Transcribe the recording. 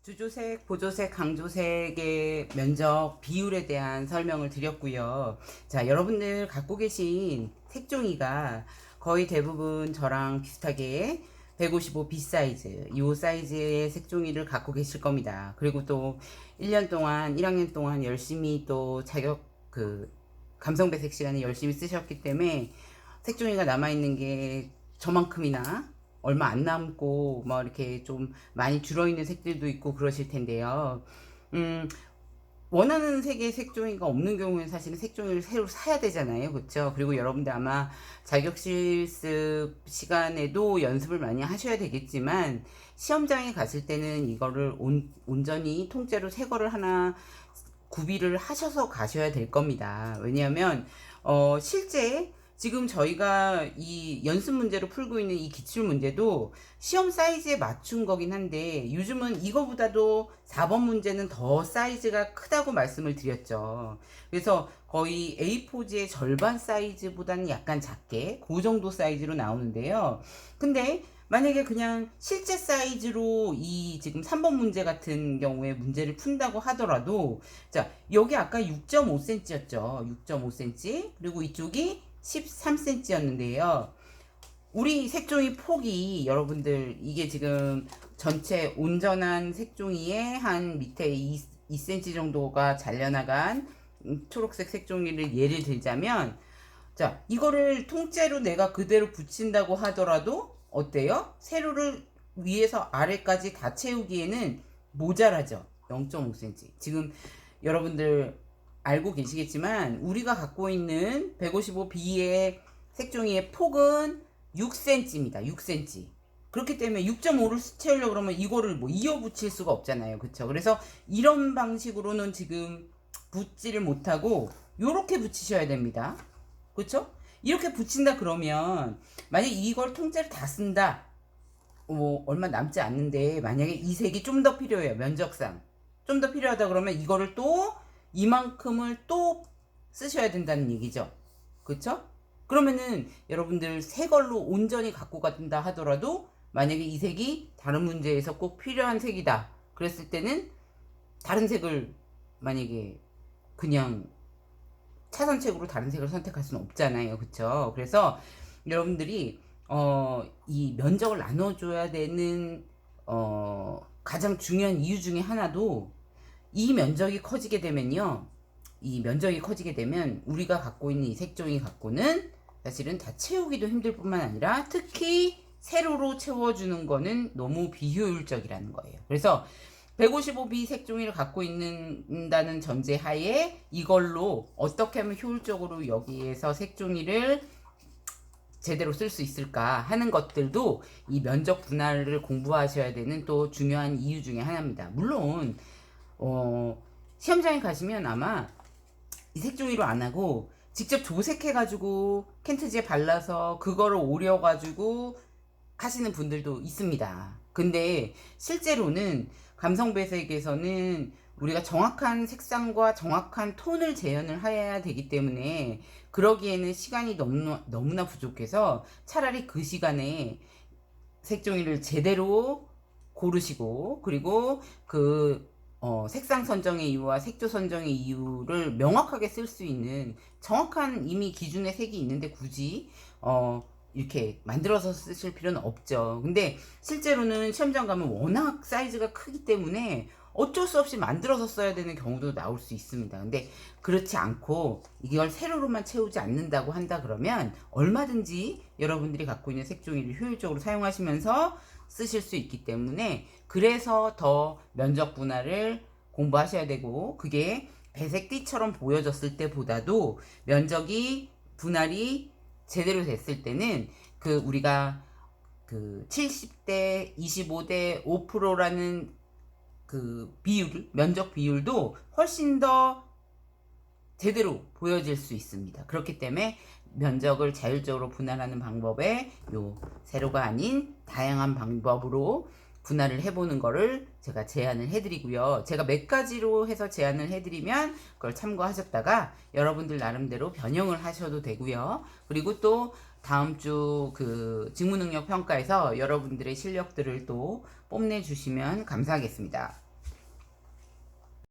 주조색, 보조색, 강조색의 면적 비율에 대한 설명을 드렸고요. 자, 여러분들 갖고 계신 색종이가 거의 대부분 저랑 비슷하게 155 B 사이즈, 이 사이즈의 색종이를 갖고 계실 겁니다. 그리고 또 1년 동안, 1학년 동안 열심히 또 감성 배색 시간에 열심히 쓰셨기 때문에 색종이가 남아있는 게 저만큼이나 얼마 안 남고 뭐 이렇게 좀 많이 줄어있는 색들도 있고 그러실 텐데요. 음, 원하는 색의 색종이가 없는 경우에는 사실은 색종이를 새로 사야 되잖아요. 그렇죠? 그리고 여러분들 아마 자격 실습 시간에도 연습을 많이 하셔야 되겠지만 시험장에 갔을 때는 이거를 온전히 통째로 새 거를 하나 구비를 하셔서 가셔야 될 겁니다. 왜냐하면 실제 지금 저희가 이 연습 문제로 풀고 있는 이 기출 문제도 시험 사이즈에 맞춘 거긴 한데 요즘은 이거보다도 4번 문제는 더 사이즈가 크다고 말씀을 드렸죠. 그래서 거의 A4지의 절반 사이즈보다는 약간 작게 그 정도 사이즈로 나오는데요. 근데 만약에 그냥 실제 사이즈로 이 지금 3번 문제 같은 경우에 문제를 푼다고 하더라도 자, 여기 아까 6.5cm였죠. 6.5cm. 그리고 이쪽이 13cm였는데요. 우리 색종이 폭이 여러분들 이게 지금 전체 온전한 색종이의 한 밑에 2cm 정도가 잘려나간 초록색 색종이를 예를 들자면 자, 이거를 통째로 내가 그대로 붙인다고 하더라도 어때요? 세로를 위에서 아래까지 다 채우기에는 모자라죠. 0.5cm. 지금 여러분들 알고 계시겠지만 우리가 갖고 있는 155B의 색종이의 폭은 6cm입니다. 6cm. 그렇기 때문에 6.5를 채우려고 그러면 이거를 뭐 이어 붙일 수가 없잖아요. 그쵸? 그래서 이런 방식으로는 지금 붙지를 못하고 요렇게 붙이셔야 됩니다. 그쵸? 이렇게 붙인다 그러면 만약에 이걸 통째로 다 쓴다. 뭐 얼마 남지 않는데 만약에 이 색이 좀 더 필요해요. 면적상. 좀 더 필요하다 그러면 이거를 또 이만큼을 또 쓰셔야 된다는 얘기죠. 그쵸? 그러면은 여러분들 새 걸로 온전히 갖고 간다 하더라도 만약에 이 색이 다른 문제에서 꼭 필요한 색이다. 그랬을 때는 다른 색을 만약에 그냥 차선책으로 다른 색을 선택할 수는 없잖아요. 그쵸? 그래서 여러분들이 이 면적을 나눠줘야 되는 가장 중요한 이유 중에 하나도 이 면적이 커지게 되면요. 이 면적이 커지게 되면 우리가 갖고 있는 이 색종이 갖고는 사실은 다 채우기도 힘들 뿐만 아니라 특히 세로로 채워주는 거는 너무 비효율적이라는 거예요. 그래서 155B 색종이를 갖고 있는다는 전제 하에 이걸로 어떻게 하면 효율적으로 여기에서 색종이를 제대로 쓸 수 있을까 하는 것들도 이 면적 분할을 공부하셔야 되는 또 중요한 이유 중에 하나입니다. 물론 시험장에 가시면 아마 이 색종이로 안 하고 직접 조색해가지고 캔트지에 발라서 그거를 오려가지고 하시는 분들도 있습니다. 근데 실제로는 감성 배색에서는 우리가 정확한 색상과 정확한 톤을 재현을 해야 되기 때문에 그러기에는 시간이 너무나 부족해서 차라리 그 시간에 색종이를 제대로 고르시고 그리고 색상 선정의 이유와 색조 선정의 이유를 명확하게 쓸 수 있는 정확한 이미 기준의 색이 있는데 굳이 이렇게 만들어서 쓰실 필요는 없죠. 근데 실제로는 시험장 가면 워낙 사이즈가 크기 때문에 어쩔 수 없이 만들어서 써야 되는 경우도 나올 수 있습니다. 근데 그렇지 않고 이걸 세로로만 채우지 않는다고 한다 그러면 얼마든지 여러분들이 갖고 있는 색종이를 효율적으로 사용하시면서 쓰실 수 있기 때문에 그래서 더 면적 분할을 공부하셔야 되고 그게 배색띠처럼 보여졌을 때보다도 면적이 분할이 제대로 됐을 때는 우리가 70대 25대 5%라는 면적 비율도 훨씬 더 제대로 보여질 수 있습니다. 그렇기 때문에 면적을 자율적으로 분할하는 방법에 세로가 아닌 다양한 방법으로 분할을 해보는 거를 제가 제안을 해드리고요. 제가 몇 가지로 해서 제안을 해드리면 그걸 참고하셨다가 여러분들 나름대로 변형을 하셔도 되고요. 그리고 또 다음 주 직무능력 평가에서 여러분들의 실력들을 또 뽐내주시면 감사하겠습니다.